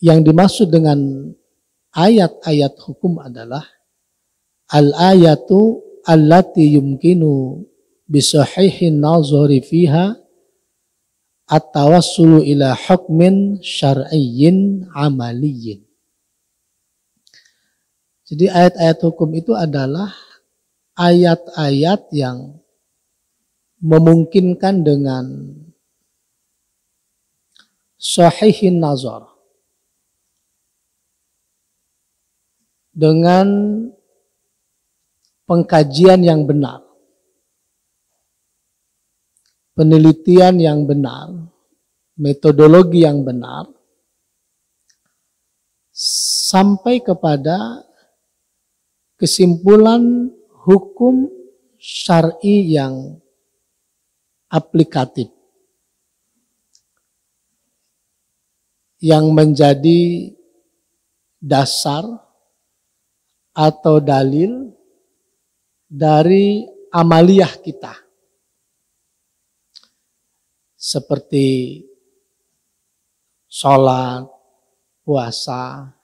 Yang dimaksud dengan ayat-ayat hukum adalah al-ayatu allati yumkinu bisahihin nazari fiha at-tawassulu ila hukmin syar'iyyin amaliyyin. Jadi ayat-ayat hukum itu adalah ayat-ayat yang memungkinkan dengan sahihin nazar, dengan pengkajian yang benar, penelitian yang benar, metodologi yang benar, sampai kepada kesimpulan hukum syar'i yang aplikatif, yang menjadi dasar atau dalil dari amaliyah kita. Seperti sholat, puasa,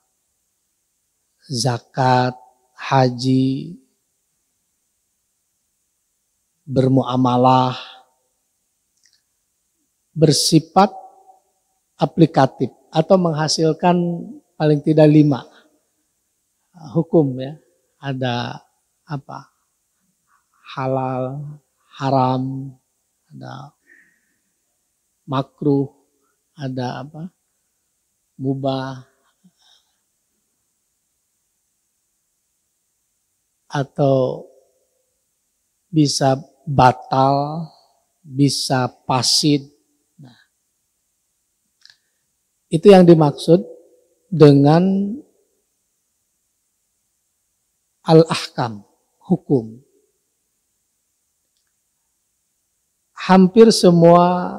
zakat, haji, bermuamalah, bersifat aplikatif atau menghasilkan paling tidak 5 hukum ya. Ada apa? Halal, haram, ada makruh, ada apa? Mubah, atau bisa batal, bisa fasid. Nah, itu yang dimaksud dengan al-ahkam, hukum. Hampir semua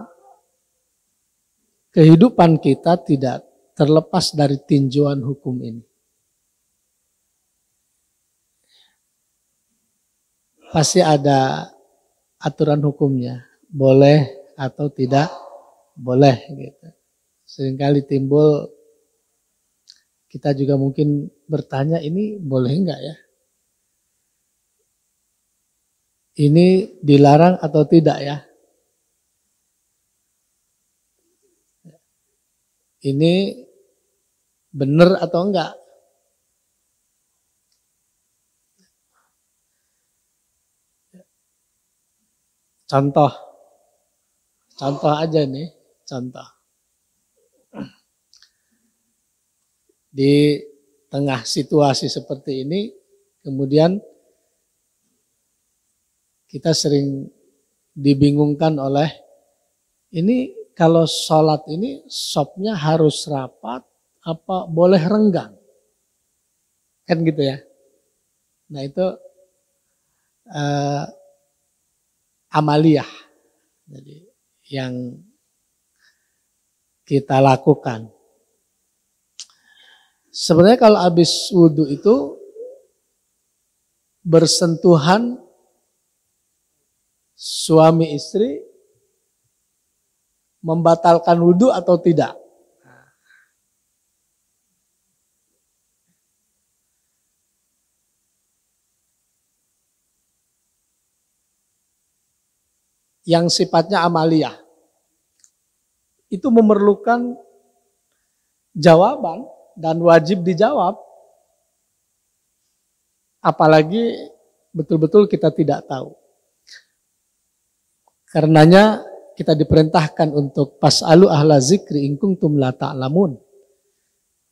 kehidupan kita tidak terlepas dari tinjauan hukum ini. Pasti ada aturan hukumnya, boleh atau tidak boleh gitu. Seringkali timbul, kita juga mungkin bertanya, ini boleh enggak ya? Ini dilarang atau tidak ya? Ini benar atau enggak? Contoh aja nih, contoh. Di tengah situasi seperti ini, kemudian kita sering dibingungkan oleh, ini kalau sholat ini sopnya harus rapat, apa boleh renggang? Kan gitu ya. Nah itu amaliyah, jadi yang kita lakukan. Sebenarnya kalau habis wudhu itu bersentuhan suami istri membatalkan wudhu atau tidak? Yang sifatnya amaliyah itu memerlukan jawaban dan wajib dijawab, apalagi betul-betul kita tidak tahu. Karenanya kita diperintahkan untuk fas'alu ahla zikri in kuntum la ta'lamun.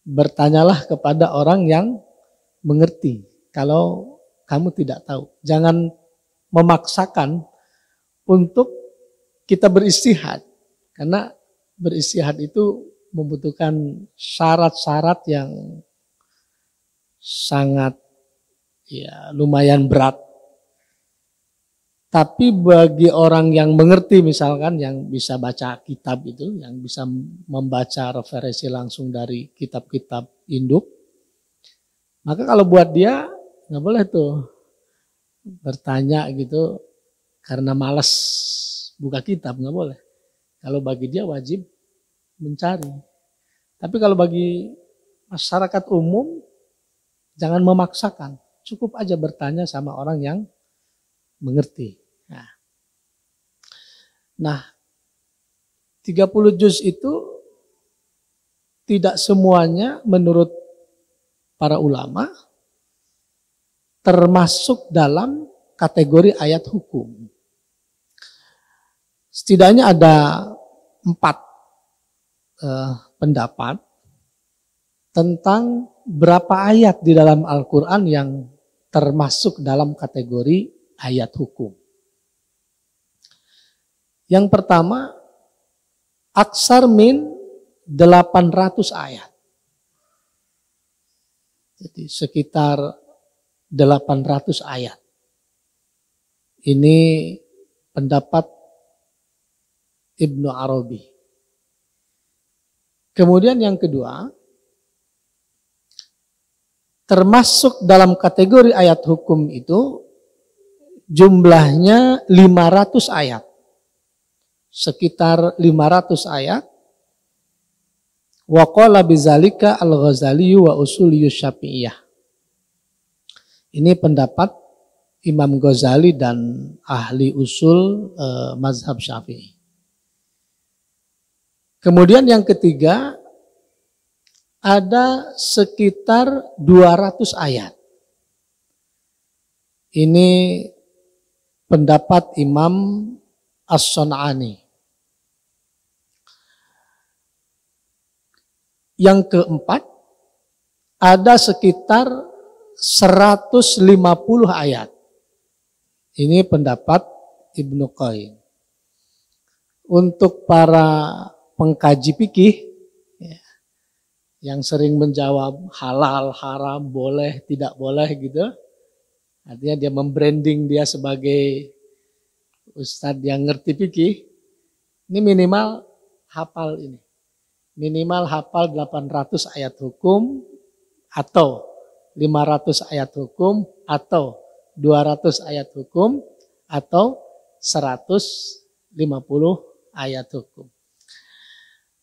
Bertanyalah kepada orang yang mengerti kalau kamu tidak tahu. Jangan memaksakan untuk kita beristihad, karena beristihad itu membutuhkan syarat-syarat yang sangat ya lumayan berat. Tapi bagi orang yang mengerti, misalkan yang bisa baca kitab itu, yang bisa membaca referensi langsung dari kitab-kitab induk, maka kalau buat dia nggak boleh tuh bertanya gitu karena malas buka kitab, nggak boleh. Kalau bagi dia wajib mencari. Tapi kalau bagi masyarakat umum, jangan memaksakan. Cukup aja bertanya sama orang yang mengerti. Nah, 30 juz itu tidak semuanya menurut para ulama termasuk dalam kategori ayat hukum. Setidaknya ada 4 pendapat tentang berapa ayat di dalam Al-Quran yang termasuk dalam kategori ayat hukum. Yang pertama, aksar min 800 ayat. Jadi sekitar 800 ayat. Ini pendapat Ibnu Arabi. Kemudian yang kedua, termasuk dalam kategori ayat hukum itu jumlahnya 500 ayat. Sekitar 500 ayat. Wa qala bizalika al-Ghazali wa usuliyus Syafi'iyah. Ini pendapat Imam Ghazali dan ahli usul mazhab Syafi'i. Kemudian yang ketiga, ada sekitar 200 ayat. Ini pendapat Imam As-Sun'ani. Yang keempat, ada sekitar 150 ayat. Ini pendapat Ibnu Qayyim. Untuk para pengkaji fikih yang sering menjawab halal, haram, boleh, tidak boleh gitu. Artinya dia membranding dia sebagai ustadz yang ngerti fikih. Ini minimal hafal ini. Minimal hafal 800 ayat hukum atau 500 ayat hukum atau 200 ayat hukum atau 150 ayat hukum.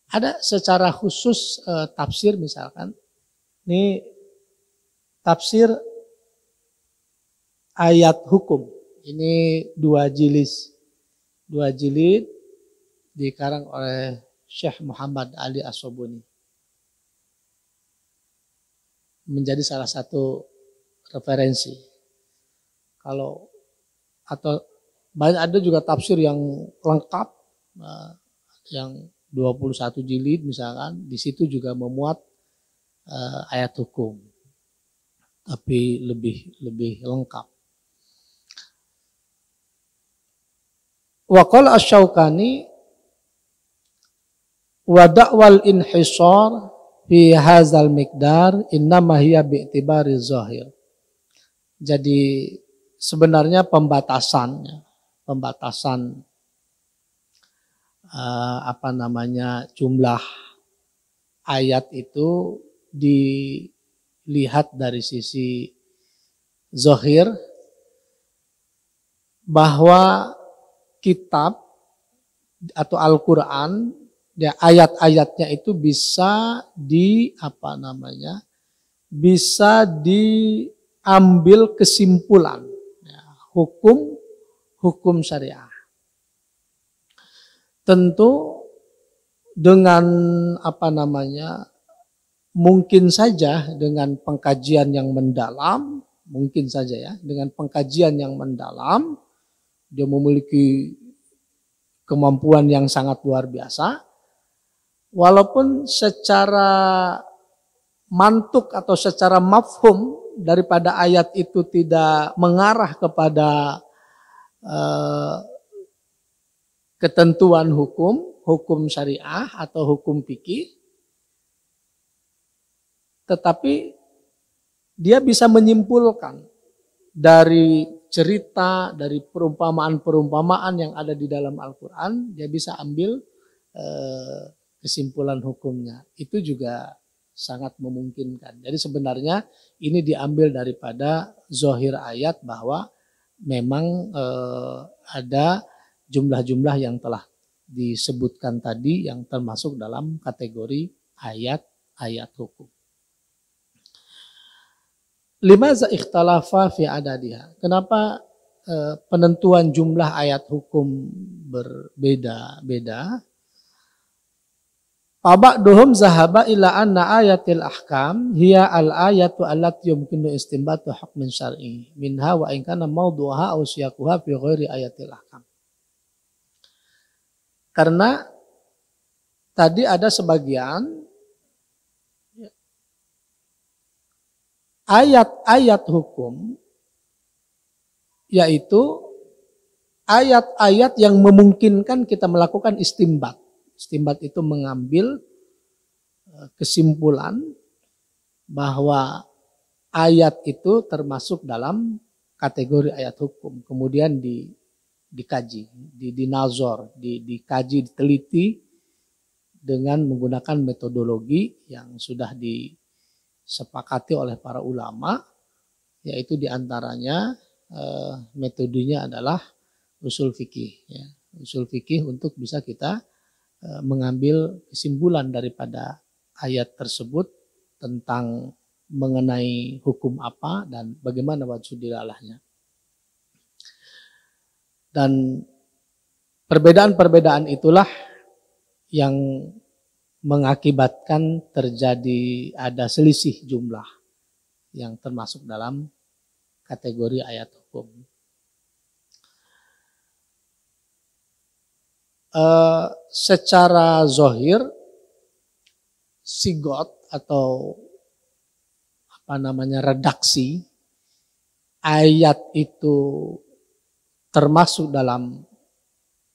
Ada secara khusus tafsir misalkan, ini tafsir ayat hukum, ini 2 jilid dikarang oleh Syekh Muhammad Ali As-Sobuni. Menjadi salah satu referensi. Kalau atau banyak ada juga tafsir yang lengkap, yang 21 jilid misalkan, di situ juga memuat ayat hukum, tapi lebih lengkap. Wa qala Asy-Syaukani wa da'wal inhisar fi hadzal miqdar innama hiya bi'tibari zahir. Jadi sebenarnya pembatasan jumlah ayat itu dilihat dari sisi zahir, bahwa kitab atau Al-Quran ya, ayat-ayatnya itu bisa bisa diambil kesimpulan ya, hukum syariah. Tentu dengan mungkin saja dengan pengkajian yang mendalam, dia memiliki kemampuan yang sangat luar biasa. Walaupun secara mantuk atau secara mafhum daripada ayat itu tidak mengarah kepada ketentuan hukum syariah atau hukum fikih, tetapi dia bisa menyimpulkan dari cerita, dari perumpamaan-perumpamaan yang ada di dalam Al-Quran, dia bisa ambil kesimpulan hukumnya. Itu juga sangat memungkinkan. Jadi sebenarnya ini diambil daripada zahir ayat bahwa memang ada jumlah-jumlah yang telah disebutkan tadi yang termasuk dalam kategori ayat-ayat hukum. Limaza ikhtalafa fi adadiha? Kenapa penentuan jumlah ayat hukum berbeda-beda? Ba'duhum zahaba ila anna ayatil ahkam hiya al-ayatu allati yumkinu istinbatu hukmin syar'i minha wa in kana mawdu'aha aw siyaquha fi ghairi ayatil ahkam. Karena tadi ada sebagian ayat-ayat hukum, yaitu ayat-ayat yang memungkinkan kita melakukan istinbat. Istinbat itu mengambil kesimpulan bahwa ayat itu termasuk dalam kategori ayat hukum. Kemudian dikaji, dinazor, dikaji, diteliti dengan menggunakan metodologi yang sudah disepakati oleh para ulama, yaitu diantaranya metodenya adalah usul fikih. Ya. Usul fikih untuk bisa kita mengambil kesimpulan daripada ayat tersebut tentang mengenai hukum apa dan bagaimana wajhu dilalahnya. Dan perbedaan-perbedaan itulah yang mengakibatkan terjadi ada selisih jumlah yang termasuk dalam kategori ayat hukum. Secara zohir, sigot atau redaksi ayat itu termasuk dalam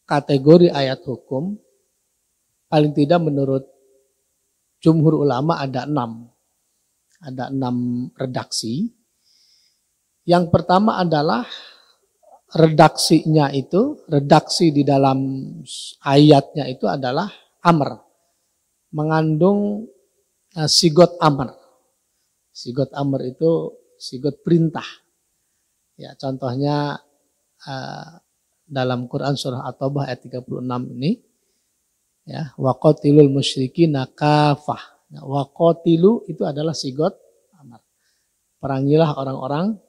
kategori ayat hukum. Paling tidak menurut jumhur ulama ada 6 redaksi. Yang pertama adalah redaksi di dalam ayatnya itu adalah amr, mengandung sigot amr. Sigot amr itu sigot perintah. Ya, contohnya dalam Quran surah At-Taubah ayat 36 ini, ya, waqatilul musyrikina kafah. Nah, waqatilu itu adalah sigot amr. Perangilah orang-orang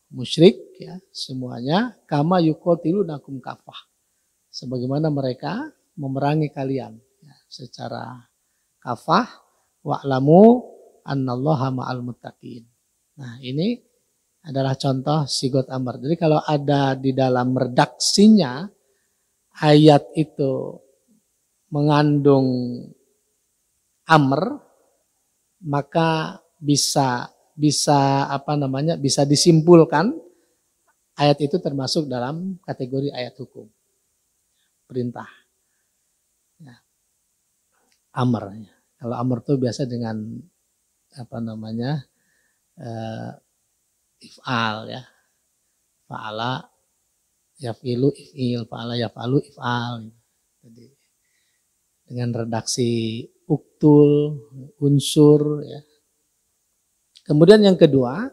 musyrik, ya, semuanya, kama yuqatilunakum kafah, sebagaimana mereka memerangi kalian, ya, secara kafah, wa'lamu annallaha ma'al muttaqin. Nah, ini adalah contoh sigot amr. Jadi kalau ada di dalam redaksinya ayat itu mengandung amr, maka bisa disimpulkan ayat itu termasuk dalam kategori ayat hukum, perintah. Ya. Amr. Kalau amr itu biasa dengan if'al, ya. Fa'ala yaf'ilu if'il, fa'ala yaf'alu if'al. Jadi dengan redaksi uktul, unsur, ya. Kemudian yang kedua,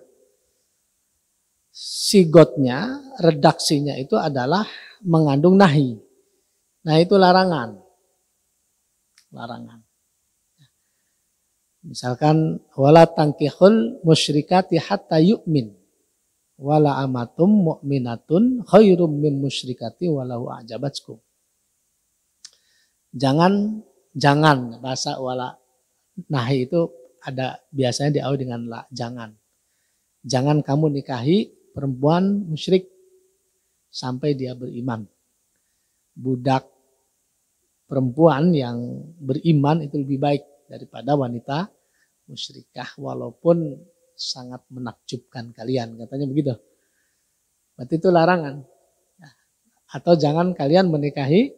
sigotnya, redaksinya itu adalah mengandung nahi. Nah, itu larangan. Larangan. Misalkan wala tankihul musyrikati hatta yu'min wala amatum mu'minatun khairum min musyrikati walau a'jabatkum. Jangan bahasa wala nahi itu ada biasanya diawali dengan la, jangan. Jangan kamu nikahi perempuan musyrik sampai dia beriman. Budak perempuan yang beriman itu lebih baik daripada wanita musyrikah walaupun sangat menakjubkan kalian, katanya begitu. Berarti itu larangan. Atau jangan kalian menikahi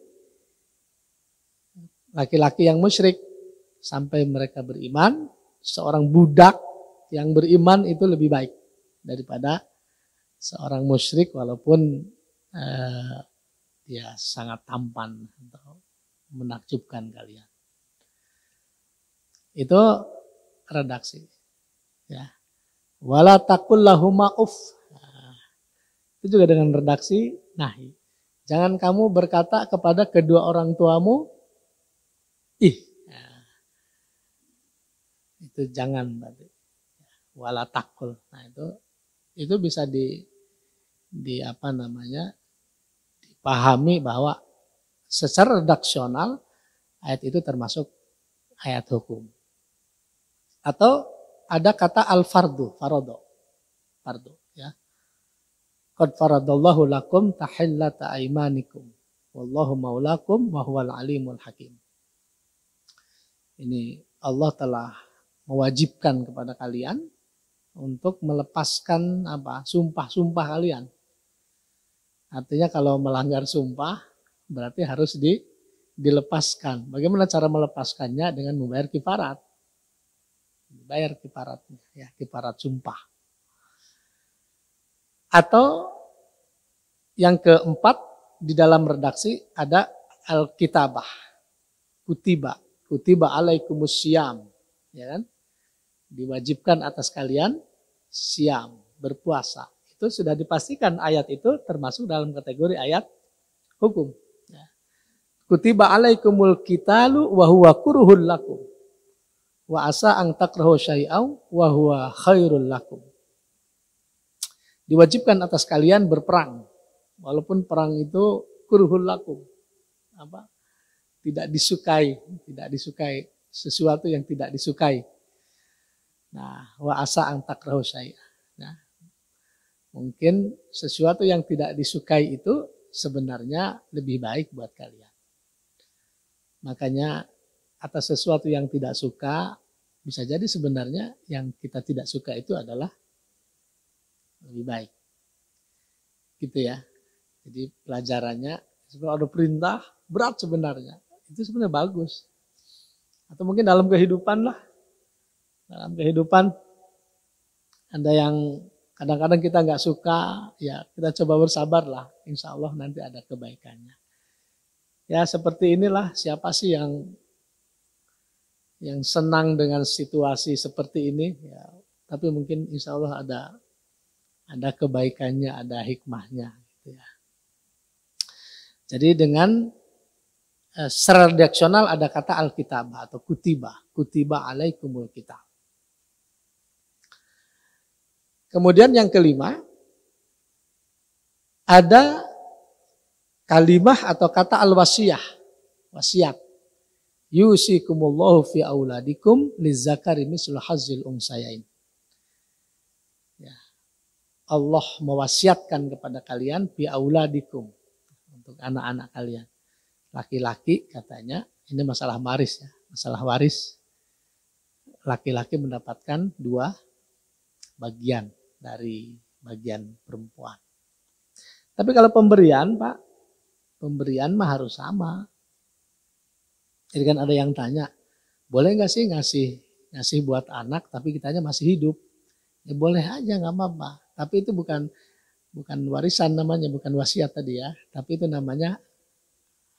laki-laki yang musyrik sampai mereka beriman. Seorang budak yang beriman itu lebih baik daripada seorang musyrik walaupun dia sangat tampan atau menakjubkan kalian. Itu redaksi. Ya. Wala taqul lahuma uff. Nah, itu juga dengan redaksi nahi. Jangan kamu berkata kepada kedua orang tuamu ih. itu jangan berarti. Wala takul. Nah itu bisa di apa namanya dipahami bahwa secara redaksional ayat itu termasuk ayat hukum. Atau ada kata al-fardu, farado. Fardu, ya. Qad faradallahu lakum tahillata aimanikum. Wallahu maulakum wa huwal alimul hakim. Ini Allah telah mewajibkan kepada kalian untuk melepaskan apa? Sumpah-sumpah kalian. Artinya kalau melanggar sumpah berarti harus dilepaskan. Bagaimana cara melepaskannya? Dengan membayar kifarat. Bayar kifaratnya, ya, kifarat sumpah. Atau yang keempat di dalam redaksi ada al-kitabah. Kutiba alaikumus syiyam, ya kan? Diwajibkan atas kalian syiyam, berpuasa. Itu sudah dipastikan ayat itu termasuk dalam kategori ayat hukum. Ya. Kutiba alaikumul qitalu wa huwa kurhul lakum. Wa asa ang takrahu syai'aw wa huwa khairul lakum. Diwajibkan atas kalian berperang. Walaupun perang itu kurhul lakum. Apa? Tidak disukai. Sesuatu yang tidak disukai. Nah, wa asa ang takrahu syai'aw. Nah, mungkin sesuatu yang tidak disukai itu sebenarnya lebih baik buat kalian. Makanya atas sesuatu yang tidak suka, bisa jadi sebenarnya yang kita tidak suka itu adalah lebih baik. Gitu ya. Jadi pelajarannya, sebenarnya ada perintah, berat sebenarnya. Itu sebenarnya bagus. Atau mungkin dalam kehidupan lah. Dalam kehidupan, ada yang kadang-kadang kita nggak suka, ya kita coba bersabar lah. Insya Allah nanti ada kebaikannya. Ya seperti inilah, siapa sih yang senang dengan situasi seperti ini, ya, tapi mungkin insya Allah ada kebaikannya, ada hikmahnya. Gitu ya. Jadi dengan secara redaksional ada kata al-kitabah atau kutiba alaikumul kitab. Kemudian yang kelima, ada kalimah atau kata al-wasiyah, wasiat. Yusikumullahu fi auladikum lizzakari mislu hazzil unsayain. Ya. Allah mewasiatkan kepada kalian fi auladikum, untuk anak-anak kalian. Laki-laki katanya, ini masalah waris ya, masalah waris. Laki-laki mendapatkan 2 bagian dari bagian perempuan. Tapi kalau pemberian, Pak, pemberian mah harus sama. Jadi kan ada yang tanya, boleh nggak sih ngasih buat anak tapi kitanya masih hidup? Ya boleh aja, nggak apa-apa. Tapi itu bukan warisan namanya, bukan wasiat tadi ya. Tapi itu namanya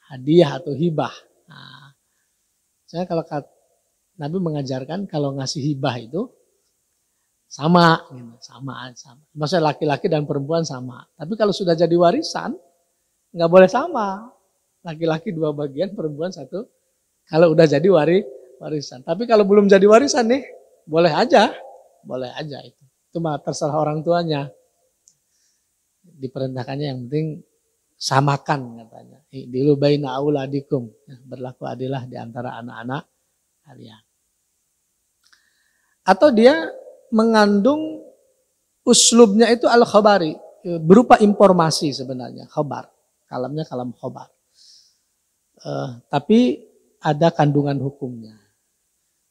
hadiah atau hibah. Nah, saya kalau Nabi mengajarkan kalau ngasih hibah itu sama, gitu, sama. Maksudnya laki-laki dan perempuan sama. Tapi kalau sudah jadi warisan, nggak boleh sama. Laki-laki 2 bagian, perempuan 1. Kalau udah jadi warisan. Tapi kalau belum jadi warisan nih, boleh aja itu. Itu mah terserah orang tuanya. Diperintahkannya yang penting samakan katanya. Idilu baina auladikum. Berlaku adilah di antara anak-anak kalian. Atau dia mengandung uslubnya itu al-khabari. Berupa informasi sebenarnya. Khabar. Kalamnya kalam khabar. Tapi ada kandungan hukumnya.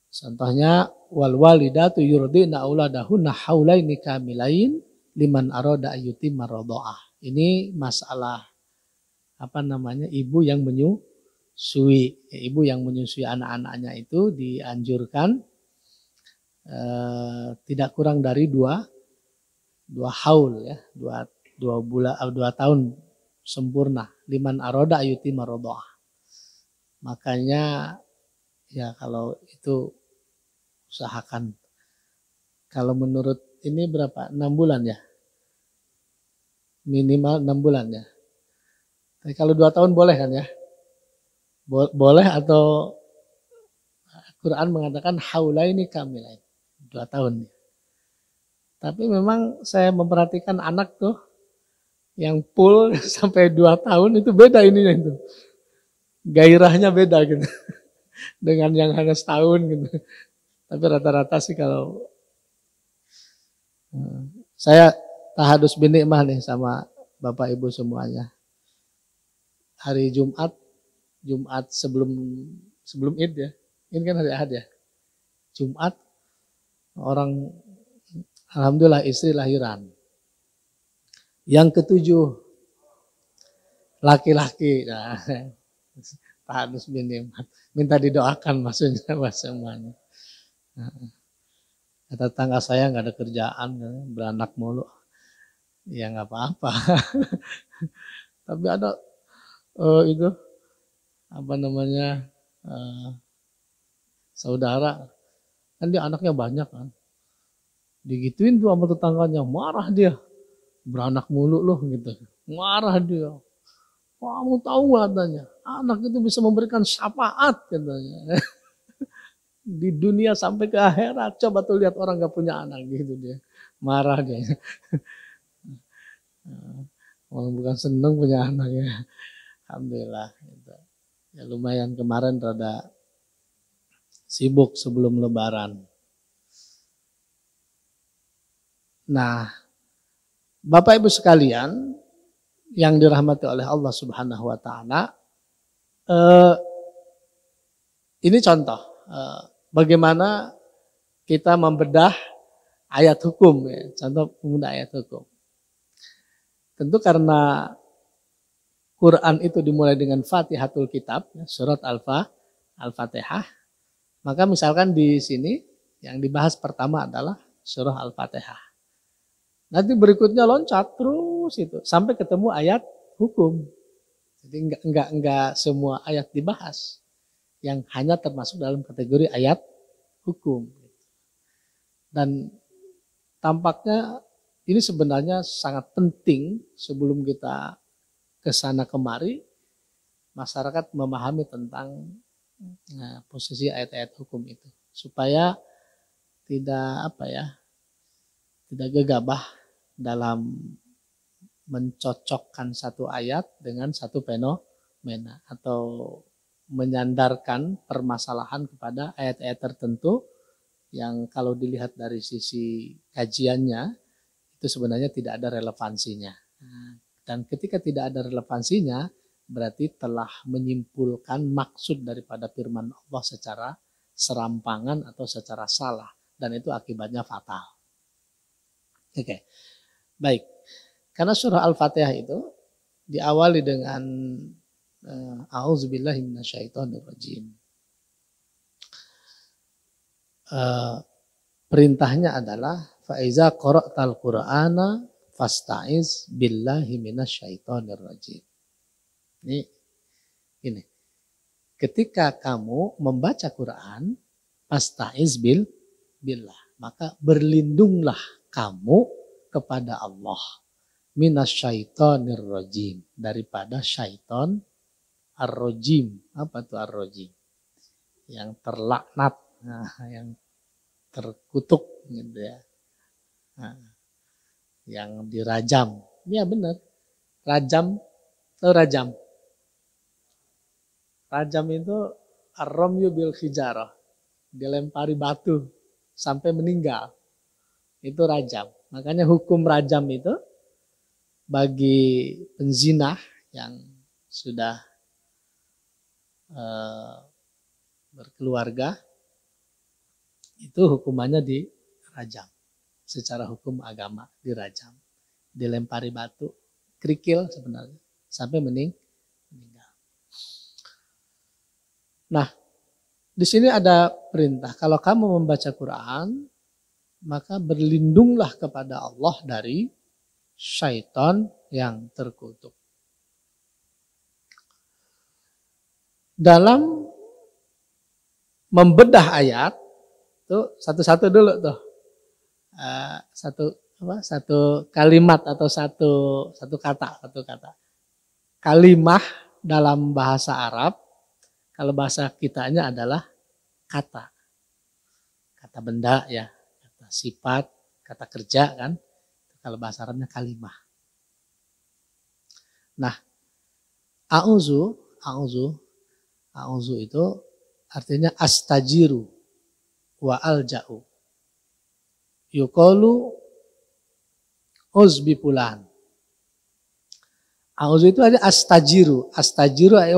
Contohnya wal walidatu yurdina auladahunna haulaini kamilain liman arada ayyutimma radhaah. Ini masalah ibu yang menyusui. Ibu yang menyusui anak-anaknya itu dianjurkan tidak kurang dari 2 haul ya, 2 bulan 2 tahun sempurna. Liman arada ayyutimma radhaah. Makanya ya kalau itu usahakan. Kalau menurut ini berapa? 6 bulan ya? Minimal 6 bulan ya. Tapi kalau 2 tahun boleh kan ya? Boleh atau Quran mengatakan haulaini kamilain, 2 tahun. Tapi memang saya memperhatikan anak tuh yang full sampai 2 tahun itu beda ininya itu. Gairahnya beda gitu. Dengan yang hanya setahun gitu. Tapi rata-rata sih kalau saya tahadus binikmah nih sama Bapak Ibu semuanya. Hari Jumat sebelum Id ya. Ini kan hari Ahad ya. Jumat orang alhamdulillah istri lahiran. Yang ketujuh laki-laki. Nah, tahadus binikmah. Minta didoakan maksudnya semuanya. Kata tetangga saya nggak ada kerjaan, beranak mulu. Ya nggak apa-apa. Tapi ada itu apa namanya saudara, kan dia anaknya banyak kan. Digituin tuh sama tetangganya, marah dia. Beranak mulu loh gitu. Marah dia. Kamu tahu katanya, anak itu bisa memberikan syafaat katanya. Di dunia sampai ke akhirat. Coba tuh lihat orang gak punya anak gitu dia. Marah dia. Orang bukan seneng punya anak ya. Alhamdulillah. Gitu. Ya lumayan kemarin rada sibuk sebelum lebaran. Nah, Bapak Ibu sekalian yang dirahmati oleh Allah Subhanahu wa taala, ini contoh bagaimana kita membedah ayat hukum ya, contoh membedah ayat hukum. Tentu karena Quran itu dimulai dengan Fatihatul Kitab, surat Al-Fatihah, maka misalkan di sini yang dibahas pertama adalah surah Al-Fatihah. Nanti berikutnya loncat terus itu sampai ketemu ayat hukum. Jadi enggak semua ayat dibahas, yang hanya termasuk dalam kategori ayat hukum. Dan tampaknya ini sebenarnya sangat penting sebelum kita kesana kemari, masyarakat memahami tentang posisi ayat-ayat hukum itu. Supaya tidak tidak gegabah dalam mencocokkan satu ayat dengan satu fenomena atau menyandarkan permasalahan kepada ayat-ayat tertentu yang kalau dilihat dari sisi kajiannya itu sebenarnya tidak ada relevansinya. Dan ketika tidak ada relevansinya berarti telah menyimpulkan maksud daripada firman Allah secara serampangan atau secara salah dan itu akibatnya fatal. Oke. Baik. Karena surah Al-Fatihah itu diawali dengan a'udzubillahi minasyaitonirrajim. Perintahnya adalah faiza qara'tal qur'ana fasta'iz billahi minasyaitonirrajim. Ini. Ketika kamu membaca Quran, fasta'iz billah, maka berlindunglah kamu kepada Allah minasyaitonirrajim, daripada syaiton ar-rajim. Apa itu ar-rajim? Yang terlaknat, yang terkutuk gitu ya. Yang dirajam. Ya benar. Rajam atau rajam. Rajam itu ar-ramyu bil hijarah. Dilempari batu sampai meninggal. Itu rajam. Makanya hukum rajam itu bagi penzina yang sudah berkeluarga itu hukumannya dirajam. Secara hukum agama dirajam. Dilempari batu, kerikil sebenarnya sampai meninggal. Nah, di sini ada perintah kalau kamu membaca Quran maka berlindunglah kepada Allah dari syaitan yang terkutuk. Dalam membedah ayat, tuh satu-satu dulu tuh, satu kalimat atau satu kata. Kalimah dalam bahasa Arab, kalau bahasa kitanya adalah kata. Kata benda ya, kata sifat, kata kerja kan. Kalau bahasa Arabnya kalimah. Nah, a'udzu itu artinya astajiru wa alja'u. Yuqalu uzbi fulan. A'udzu itu ada astajiru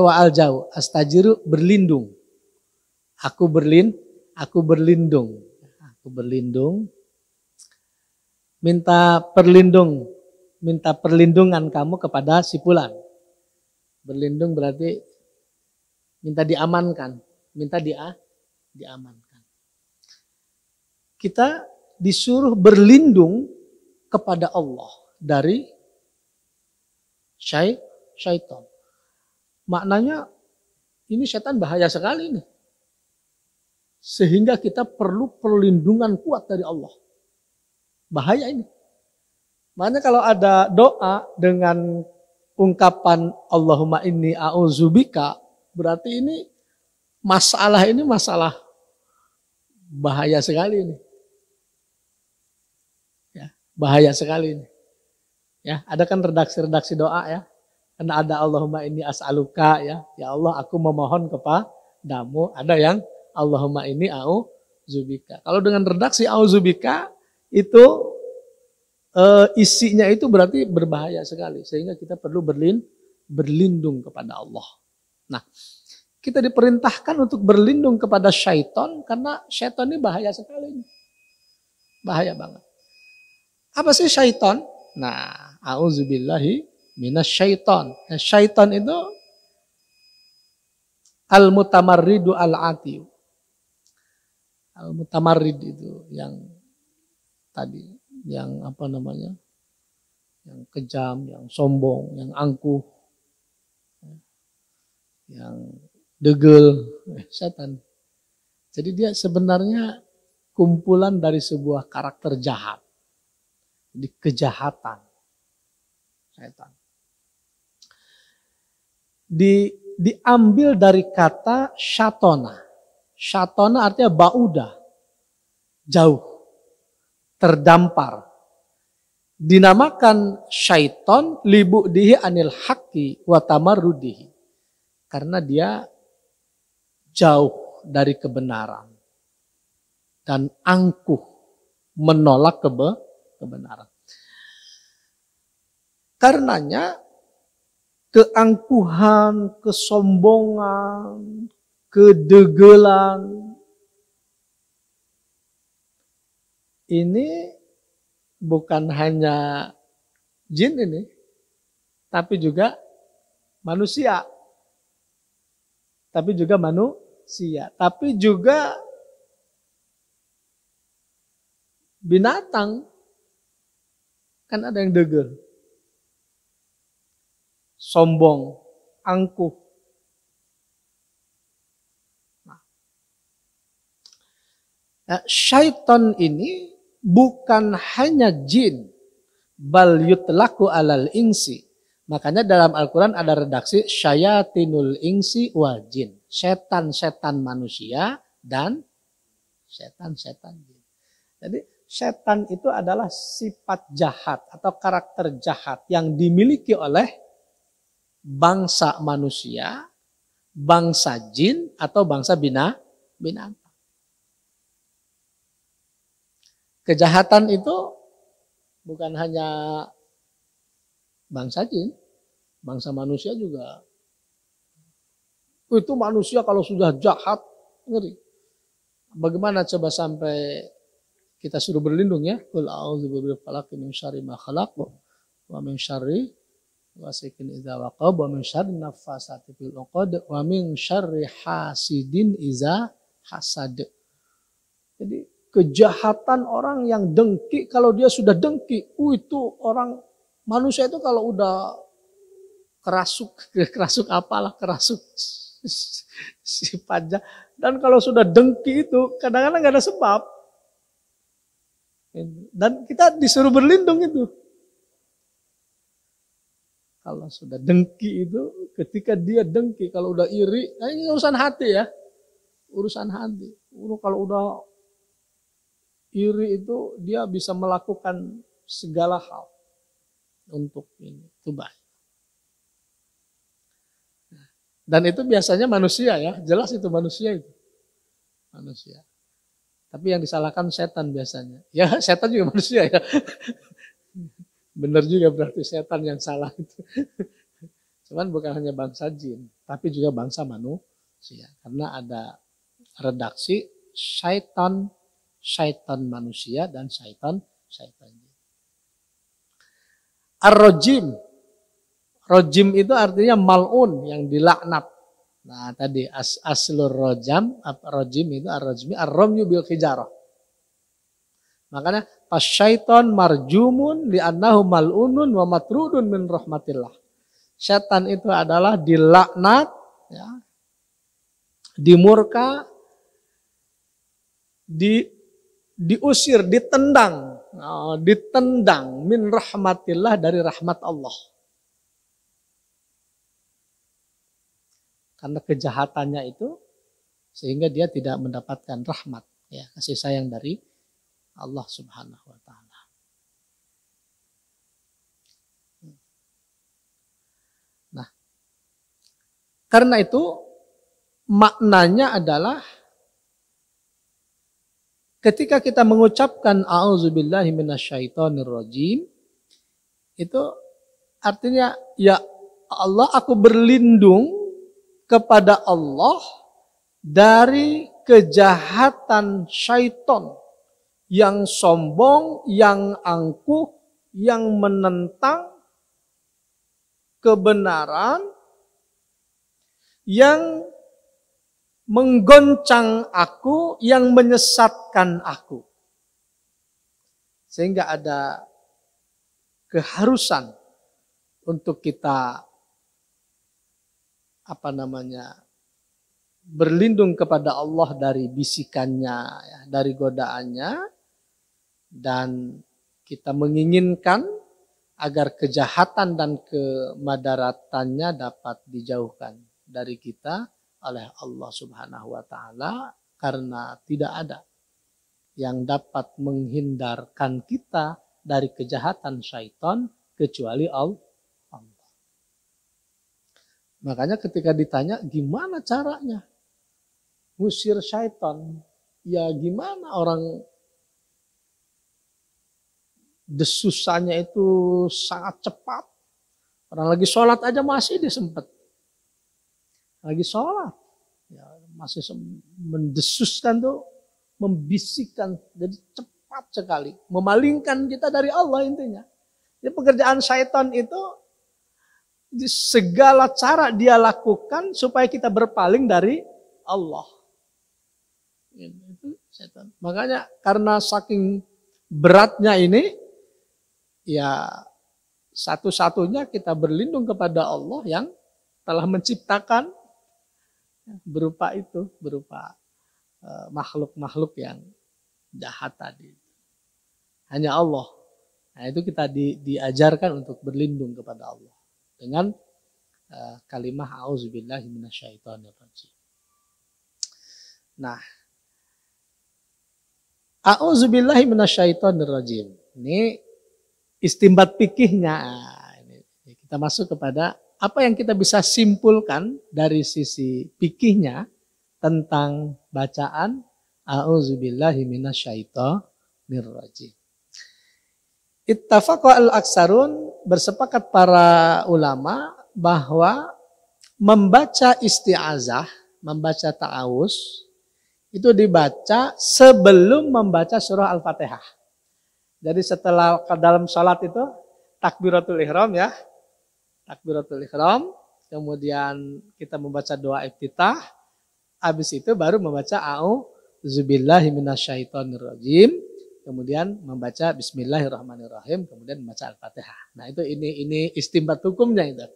wa alja'u. Astajiru berlindung. Aku berlindung. Minta perlindungan kamu kepada si fulan. Berlindung berarti minta diamankan, diamankan. Kita disuruh berlindung kepada Allah dari syaitan. Maknanya ini setan bahaya sekali nih. Sehingga kita perlu perlindungan kuat dari Allah. Bahaya ini. Makanya kalau ada doa dengan ungkapan Allahumma inni a'udzubika, berarti ini masalah bahaya sekali ini. Ya, bahaya sekali ini. Ya, ada kan redaksi doa ya. Karena ada Allahumma inni as'aluka ya. Ya Allah, aku memohon kepadamu. Ada yang Allahumma inni a'udzubika. Kalau dengan redaksi a'udzubika itu isinya itu berarti berbahaya sekali. Sehingga kita perlu berlindung kepada Allah. Nah, kita diperintahkan untuk berlindung kepada syaitan karena syaitan ini bahaya sekali. Bahaya banget. Apa sih syaitan? Nah, a'udzubillahi minasyaiton. Nah, syaitan itu al-mutamarridu al-atiyu. Al-mutamarrid itu yang tadi, yang apa namanya? Yang kejam, yang sombong, yang angkuh, yang degel, setan. Jadi dia sebenarnya kumpulan dari sebuah karakter jahat. Jadi kejahatan. Setan. Diambil dari kata syatona. Syatona artinya bauda, jauh, terdampar. Dinamakan syaiton libu'dihi anil haqqi wa tamarrudihi. Karena dia jauh dari kebenaran dan angkuh menolak kebenaran. Karenanya keangkuhan, kesombongan, kedegelan ini bukan hanya jin ini, tapi juga manusia. Tapi juga binatang. Kan ada yang degel, sombong, angkuh. Nah, syaitan ini bukan hanya jin, bal yutlaku alal insi. Makanya dalam Al-Quran ada redaksi syayatinul insi wal jin. Setan-setan manusia dan setan-setan jin. Jadi setan itu adalah sifat jahat atau karakter jahat yang dimiliki oleh bangsa manusia, bangsa jin atau bangsa binatang. Kejahatan itu bukan hanya bangsa jin, bangsa manusia juga. Itu manusia kalau sudah jahat, ngeri. Bagaimana coba sampai kita suruh berlindung ya? Qul a'udzu birabbil falaq min syarri ma khalaq wa min syarri ghasiqin idza waqab wa min syarri naffasati fil 'uqad wa min syarri hasidin idza hasad. Jadi kejahatan orang yang dengki, kalau dia sudah dengki, itu orang manusia itu kalau udah kerasuk apalah, kerasuk sifatnya. Dan kalau sudah dengki itu kadang-kadang gak ada sebab. Dan kita disuruh berlindung itu. Kalau sudah dengki itu, ketika dia dengki, kalau udah iri, nah ini urusan hati ya. Urusan hati. Kalau udah iri itu dia bisa melakukan segala hal untuk ini. Itu baik. Dan itu biasanya manusia ya, jelas itu manusia itu. Manusia. Tapi yang disalahkan setan biasanya. Ya setan juga manusia ya. Benar juga berarti setan yang salah itu. Cuman bukan hanya bangsa jin, tapi juga bangsa manusia. Karena ada redaksi syaitan manusia dan syaitan jin. Ar-rajim. Rajim itu artinya mal'un, yang dilaknat. Nah tadi aslur rajam, rajim itu ar-rajmi, ar-ramyu bil hijarah. Makanya fasyaiton marjumun li'annahu mal'unun wa matrudun min rahmatillah. Setan itu adalah dilaknat, ya, dimurka, diusir, ditendang min rahmatillah, dari rahmat Allah. Karena kejahatannya itu sehingga dia tidak mendapatkan rahmat, ya, kasih sayang dari Allah Subhanahu wa taala. Nah, karena itu maknanya adalah ketika kita mengucapkan a'udzubillahi minasyaitonirrajim, itu artinya ya Allah, aku berlindung kepada Allah dari kejahatan syaitan yang sombong, yang angkuh, yang menentang kebenaran, yang menggoncang aku, yang menyesatkan aku. Sehingga ada keharusan untuk kita berlindung kepada Allah dari bisikannya, ya, dari godaannya, dan kita menginginkan agar kejahatan dan kemadaratannya dapat dijauhkan dari kita oleh Allah Subhanahu wa taala, karena tidak ada yang dapat menghindarkan kita dari kejahatan syaitan kecuali Allah. Makanya ketika ditanya gimana caranya ngusir syaitan, ya gimana, orang desusannya itu sangat cepat. Orang lagi sholat aja masih disempet. Lagi sholat, ya masih mendesuskan tuh, membisikkan, jadi cepat sekali, memalingkan kita dari Allah intinya. Jadi pekerjaan syaitan itu segala cara dia lakukan supaya kita berpaling dari Allah. Itu setan. Makanya karena saking beratnya ini, ya satu-satunya kita berlindung kepada Allah yang telah menciptakan berupa makhluk-makhluk yang jahat tadi. Hanya Allah. Nah itu kita diajarkan untuk berlindung kepada Allah dengan kalimah a'udzubillahi minasyaitonirrajim. Nah, a'udzubillahi minasyaitonirrajim. Ini istinbat fikihnya. Ini kita masuk kepada apa yang kita bisa simpulkan dari sisi fikihnya tentang bacaan a'udzubillahi minasyaitonirrajim. Ittafaqa al-aksarun, bersepakat para ulama bahwa membaca isti'azah, membaca ta'awuz itu dibaca sebelum membaca surah Al-Fatihah. Jadi setelah dalam salat itu takbiratul ihram, ya. Takbiratul ihram, kemudian kita membaca doa iftitah, habis itu baru membaca a'udzubillahi minasyaitonirrajim. Kemudian membaca bismillahirrahmanirrahim, kemudian membaca Al-Fatihah. Nah itu ini istinbat hukumnya itu.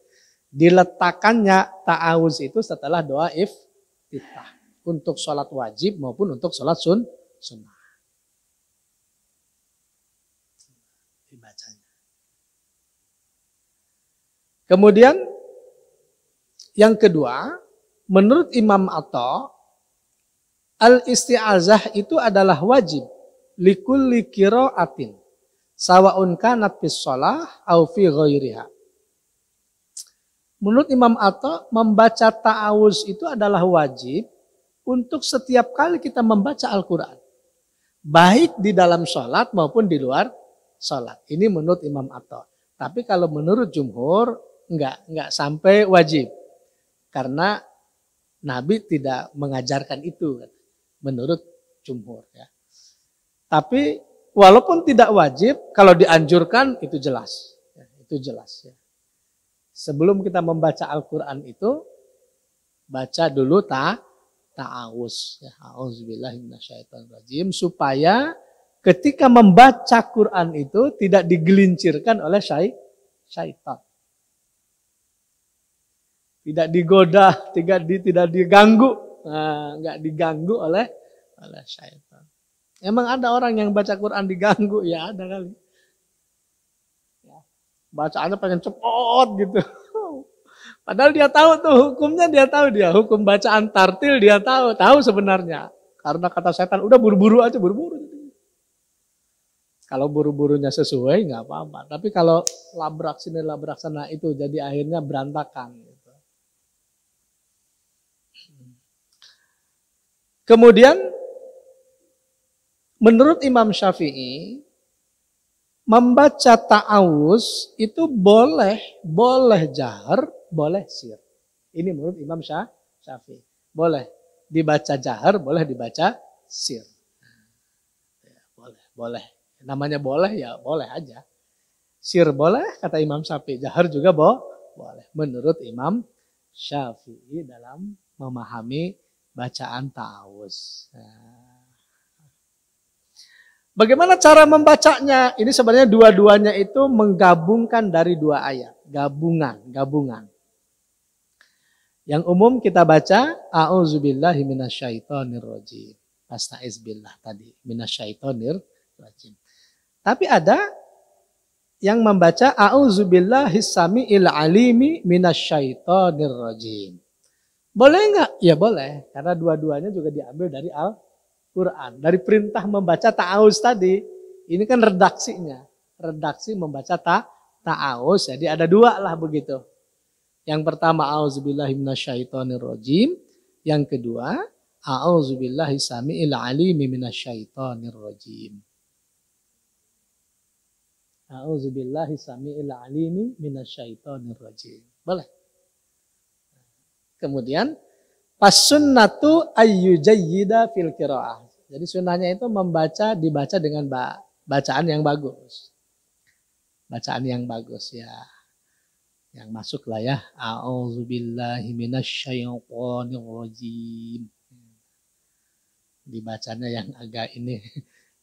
Diletakkannya ta'awuz itu setelah doa iftitah. Untuk sholat wajib maupun untuk sholat sunnah. Dibacanya. Kemudian yang kedua, menurut Imam Atha, Al-isti'azah itu adalah wajib likulli qiraatin sawaun kanat fis shalah au fi ghairiha. Menurut Imam Atta, membaca ta'awuz itu adalah wajib untuk setiap kali kita membaca Al-Quran. Baik di dalam sholat maupun di luar sholat. Ini menurut Imam Atta. Tapi kalau menurut jumhur, enggak sampai wajib. Karena Nabi tidak mengajarkan itu. Menurut jumhur. Ya. Tapi walaupun tidak wajib, kalau dianjurkan itu jelas. Ya, itu jelas. Ya. Sebelum kita membaca Al-Quran itu, baca dulu ta'awuz. Ya, a'udzubillahi minasyaitonirrajim. Supaya ketika membaca Quran itu tidak digelincirkan oleh syaitan. Tidak digoda, tidak diganggu. Nah, enggak diganggu oleh syaitan. Emang ada orang yang baca Quran diganggu? Ya ada kali. Bacaannya pengen cepot gitu. Padahal dia tahu tuh hukumnya, hukum bacaan tartil dia tahu sebenarnya. Karena kata setan udah buru-buru aja, buru-buru. Kalau buru-burunya sesuai nggak apa-apa. Tapi kalau labrak sini labrak sana itu jadi akhirnya berantakan. Gitu. Kemudian menurut Imam Syafi'i, membaca ta'awuz itu boleh jahar, boleh sir. Ini menurut Imam Syafi'i. Boleh dibaca jahar, boleh dibaca sir. Ya, boleh. Namanya boleh ya boleh aja. Sir boleh, kata Imam Syafi'i. Jahar juga boleh. Menurut Imam Syafi'i dalam memahami bacaan ta'awuz. Nah. Bagaimana cara membacanya? Ini sebenarnya dua-duanya itu menggabungkan dari dua ayat. Gabungan. Yang umum kita baca, a'udzubillahi minasyaitonirrajim. Asta'iz billah tadi, minasyaitonirrajim. Tapi ada yang membaca, a'udzubillahis samiil alimi minasyaitonirrajim. Boleh enggak? Ya boleh, karena dua-duanya juga diambil dari Quran. Dari perintah membaca ta'awuz tadi, ini kan redaksinya. Redaksi membaca ta'awuz, jadi ada dua lah begitu. Yang pertama, a'udzubillahi minasyaitonirrajim. Yang kedua, a'udzubillahi sami'il alimi minasyaitonirrajim. A'udzubillahi sami'il alimi minasyaitonirrajim. Boleh. Kemudian, Pas-sunnatu ayyujayyida fil qiraah. Jadi sunnahnya itu dibaca dengan bacaan yang bagus. Bacaan yang bagus ya. Yang masuk lah ya. A'udzubillahi minasyaitonirrajim. Dibacanya yang agak ini.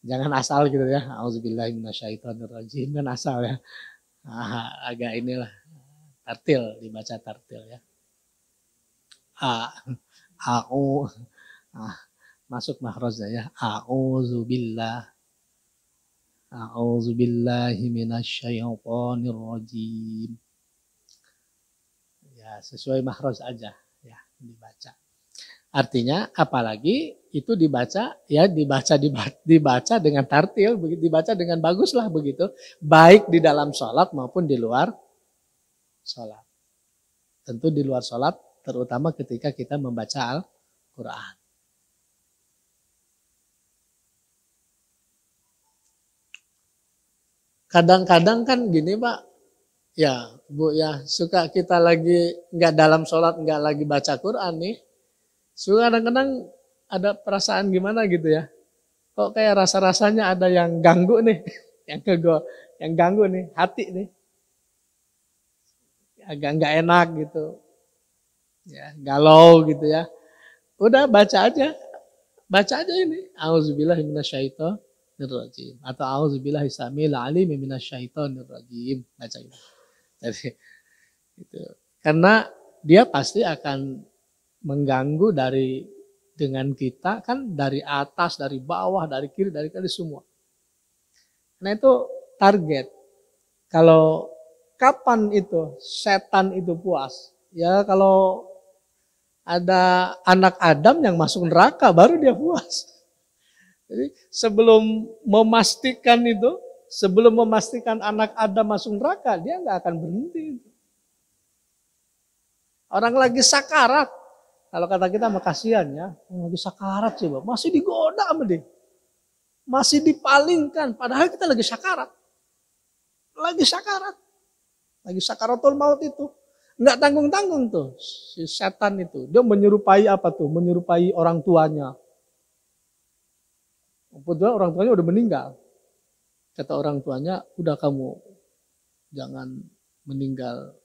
Jangan asal gitu ya. A'udzubillahi minasyaitonirrajim kan asal ya. Agak inilah. Tartil, dibaca tartil ya. Masuk mahroznya ya. A'udzubillahi minasyaitonirrajim. Ya, sesuai mahroz aja ya dibaca. Artinya apalagi itu dibaca dengan tartil, begitu dibaca dengan bagus lah begitu, baik di dalam sholat maupun di luar sholat. Tentu di luar sholat, terutama ketika kita membaca Al-Quran. Kadang-kadang kan gini Pak, ya Bu ya, suka kita lagi nggak dalam sholat, nggak lagi baca Quran nih, suka kadang-kadang ada perasaan gimana gitu ya, kok kayak rasa-rasanya ada yang ganggu nih, yang ganggu nih, hati nih, agak nggak enak gitu. Ya, galau gitu ya. Udah baca aja ini. A'udzubillahi minasyaitonirrajim atau a'udzubillahi samil alim minasyaitonirrajim. Baca itu. Jadi itu karena dia pasti akan mengganggu dengan kita kan dari atas, dari bawah, dari kiri, dari kanan semua. Nah itu target. Kalau kapan itu setan itu puas? Ya kalau ada anak Adam yang masuk neraka baru dia puas. Jadi sebelum memastikan anak Adam masuk neraka, dia nggak akan berhenti. Orang lagi sakarat, kalau kata kita mah kasihan ya, lagi sakarat sih, masih digoda sama dia. Masih dipalingkan, padahal kita lagi sakarat. Lagi sakaratul maut itu. Enggak tanggung-tanggung tuh si setan itu. Dia menyerupai apa tuh? Menyerupai orang tuanya. Padahal orang tuanya udah meninggal. Kata orang tuanya, udah kamu jangan meninggal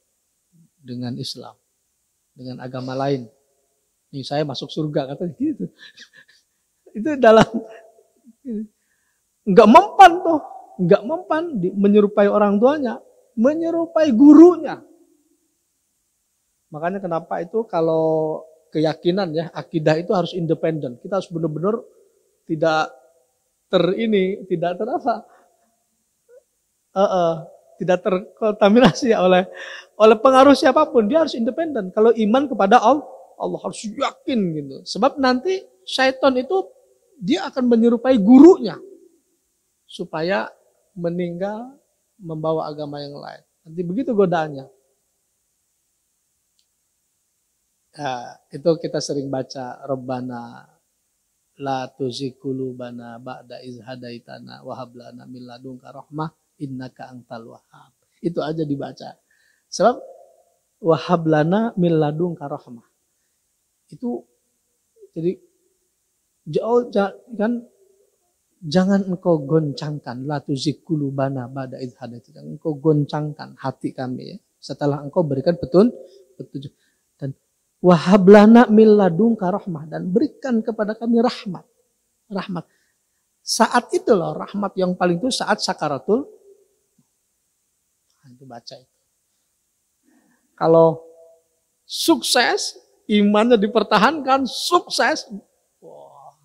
dengan Islam. Dengan agama lain. Nih saya masuk surga, kata gitu. Itu dalam, enggak mempan tuh. Enggak mempan menyerupai orang tuanya. Menyerupai gurunya. Makanya kenapa itu kalau keyakinan ya, akidah itu harus independen. Kita harus benar-benar tidak tidak terkontaminasi ya oleh pengaruh siapapun. Dia harus independen. Kalau iman kepada Allah harus yakin gitu. Sebab nanti syaitan itu dia akan menyerupai gurunya supaya meninggal membawa agama yang lain. Nanti begitu godaannya. Nah, itu kita sering baca Rabbana la tuzigh qulubana ba'da iz hadaitana wa hab lana min ladunka rahmah innaka antal wahhab. Itu aja dibaca. Sebab wa hab lana min ladunka rahmah. Itu jadi jangan engkau goncangkan la tuzigh qulubana ba'da iz hadaitana. Engkau goncangkan hati kami ya, setelah engkau berikan petunjuk. Dan wahablana min ladunka rahmah, dan berikan kepada kami rahmat. Saat itu loh rahmat yang paling itu saat sakaratul. Nah, itu baca itu. Kalau sukses, imannya dipertahankan, sukses. Wah,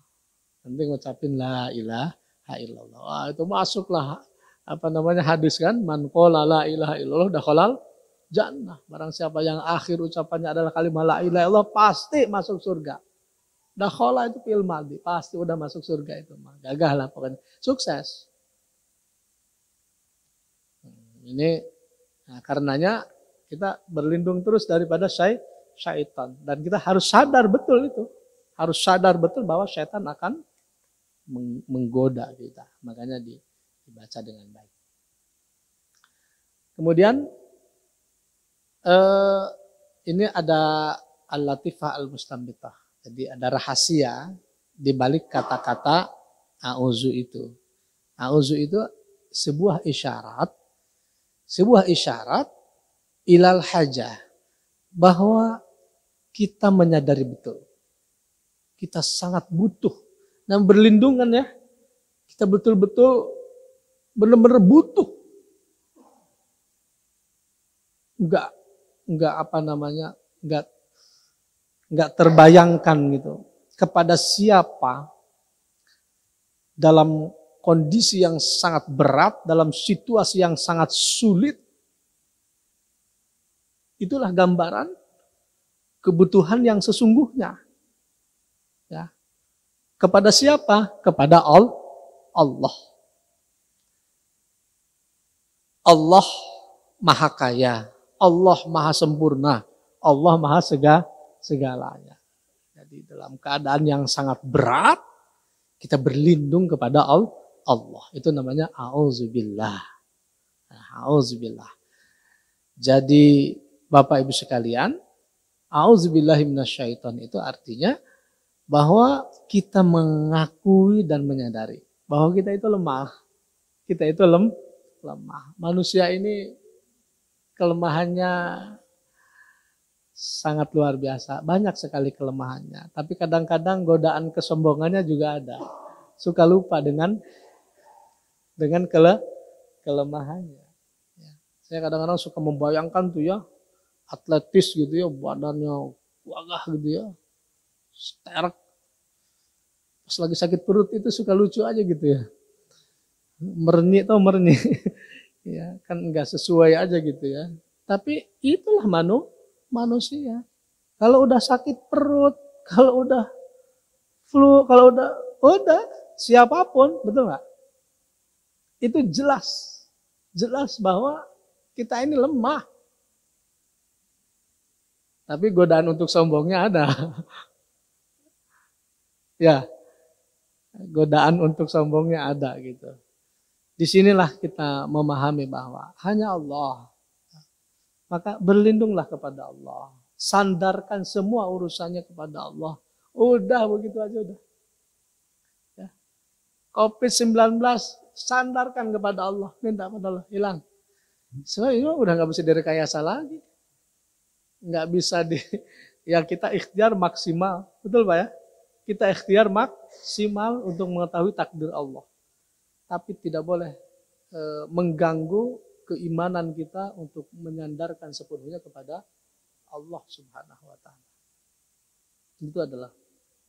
nanti ngucapin la ilaha illallah. Wah, itu masuklah hadis kan, man qala la ilaha illallah dakhalal jannah. Barang siapa yang akhir ucapannya adalah kalimat la ilaha illallah pasti masuk surga. Dakhala itu fi'il madhi, pasti udah masuk surga itu. Gagah lah pokoknya. Sukses. Ini karenanya kita berlindung terus daripada syaitan. Dan kita harus sadar betul itu. Harus sadar betul bahwa syaitan akan menggoda kita. Makanya dibaca dengan baik. Kemudian ini ada al-latifah al-mustambitah. Jadi ada rahasia di balik kata-kata a'udzu itu. A'udzu itu sebuah isyarat ilal hajah, bahwa kita menyadari betul. Kita sangat butuh dan berlindungan ya. Kita betul-betul benar-benar butuh. Enggak terbayangkan gitu. Kepada siapa dalam kondisi yang sangat berat, dalam situasi yang sangat sulit. Itulah gambaran kebutuhan yang sesungguhnya. Ya. Kepada siapa? Kepada Allah. Allah Maha Kaya. Allah Maha Sempurna. Allah Maha segalanya. Jadi dalam keadaan yang sangat berat, kita berlindung kepada Allah. Itu namanya a'udzubillah. A'udzubillah. Jadi Bapak Ibu sekalian, a'udzubillahi minasyaiton itu artinya bahwa kita mengakui dan menyadari bahwa kita itu lemah. Kita itu lemah. Manusia ini kelemahannya sangat luar biasa. Banyak sekali kelemahannya. Tapi kadang-kadang godaan kesombongannya juga ada. Suka lupa dengan kelemahannya. Ya. Saya kadang-kadang suka membayangkan tuh ya, atletis gitu ya, badannya wagah gitu ya, sterk. Pas lagi sakit perut itu suka lucu aja gitu ya. Mernyik. Ya, kan enggak sesuai aja gitu ya. Tapi itulah manusia. Kalau udah sakit perut, kalau udah flu, kalau udah siapapun, betul nggak? Itu jelas bahwa kita ini lemah. Tapi godaan untuk sombongnya ada. Ya, godaan untuk sombongnya ada gitu. Disinilah kita memahami bahwa hanya Allah. Maka berlindunglah kepada Allah. Sandarkan semua urusannya kepada Allah. Udah begitu aja udah. Ya. COVID-19 sandarkan kepada Allah. Minta kepada Allah. Hilang. Soalnya udah gak bisa direkayasa lagi. Gak bisa ya kita ikhtiar maksimal. Betul Pak ya? Kita ikhtiar maksimal untuk mengetahui takdir Allah. Tapi tidak boleh mengganggu keimanan kita untuk menyandarkan sepenuhnya kepada Allah Subhanahu wa taala. Itu adalah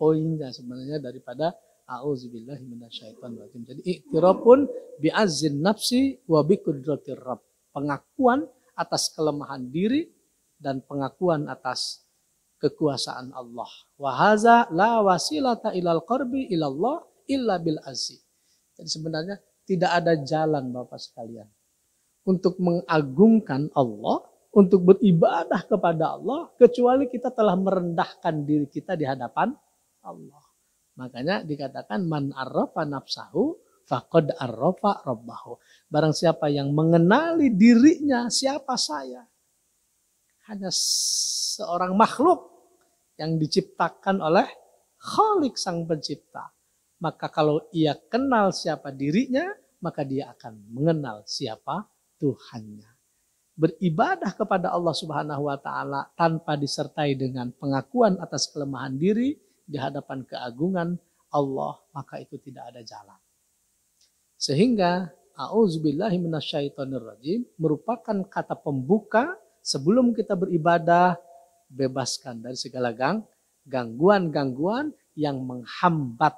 poinnya sebenarnya daripada auzubillahi minasyaitonirrajim. Jadi i'tirafun bi'azzin nafsi wa biqudratir rabb. Pengakuan atas kelemahan diri dan pengakuan atas kekuasaan Allah. Wa haza la wasilata ilal qarbi ilallah illa bil azzi. Jadi sebenarnya tidak ada jalan Bapak sekalian untuk mengagungkan Allah, untuk beribadah kepada Allah, kecuali kita telah merendahkan diri kita di hadapan Allah. Makanya dikatakan man arrafa nafsahu faqad arrafa rabbahu. Barang siapa yang mengenali dirinya, siapa saya? Hanya seorang makhluk yang diciptakan oleh Khalik sang pencipta. Maka kalau ia kenal siapa dirinya, maka dia akan mengenal siapa Tuhannya. Beribadah kepada Allah Subhanahu wa taala tanpa disertai dengan pengakuan atas kelemahan diri di hadapan keagungan Allah, maka itu tidak ada jalan. Sehingga auzubillahi minasyaitonirrajim merupakan kata pembuka sebelum kita beribadah, bebaskan dari segala gangguan-gangguan yang menghambat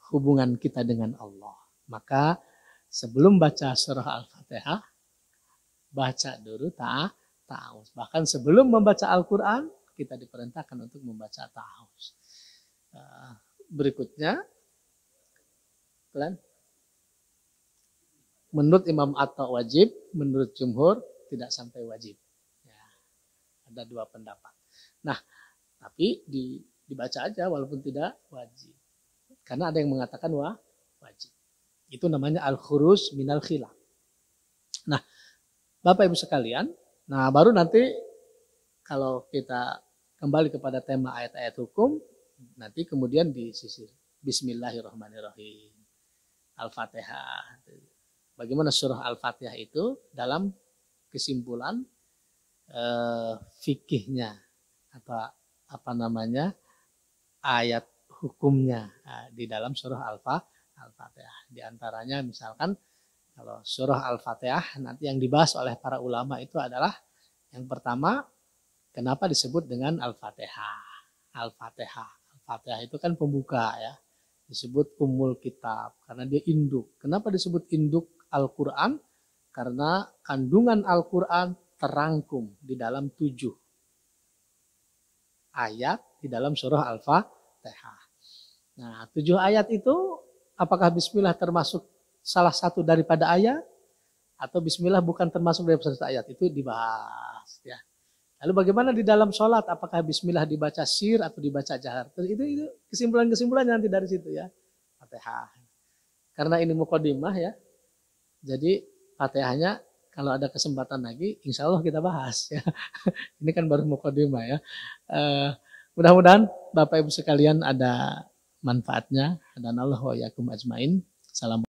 hubungan kita dengan Allah. Maka sebelum baca surah Al-Fatihah, baca dulu ta'awuz. Bahkan sebelum membaca Al-Quran, kita diperintahkan untuk membaca ta'awuz. Berikutnya, menurut Imam Atta wajib, menurut Jumhur tidak sampai wajib. Ya, ada dua pendapat. Nah, tapi dibaca aja walaupun tidak wajib. Karena ada yang mengatakan wajib. Itu namanya al-khuruj minal khilaf. Nah, Bapak Ibu sekalian, nah baru nanti kalau kita kembali kepada tema ayat-ayat hukum, nanti kemudian disisir. Bismillahirrahmanirrahim. Al-Fatihah. Bagaimana surah Al-Fatihah itu dalam kesimpulan fikihnya atau apa namanya ayat hukumnya di dalam surah Al-Fatihah. Di antaranya misalkan kalau surah Al-Fatihah nanti yang dibahas oleh para ulama itu adalah yang pertama, kenapa disebut dengan Al-Fatihah? Al-Fatihah. Al-Fatihah itu kan pembuka ya. Disebut Ummul Kitab karena dia induk. Kenapa disebut induk Al-Quran? Karena kandungan Al-Quran terangkum di dalam 7 ayat di dalam surah Al-Fatihah. Nah, 7 ayat itu apakah bismillah termasuk salah satu daripada ayat atau bismillah bukan termasuk dari satu ayat, itu dibahas ya. Lalu bagaimana di dalam sholat, apakah bismillah dibaca sir atau dibaca jahar? Itu kesimpulan-kesimpulan nanti dari situ ya. Fatihah. Karena ini muqaddimah ya. Jadi Fatihahnya kalau ada kesempatan lagi insya Allah kita bahas ya. Ini kan baru muqaddimah ya. Mudah-mudahan Bapak Ibu sekalian ada manfaatnya. Dan Allah wa yakum ajmain. Salam.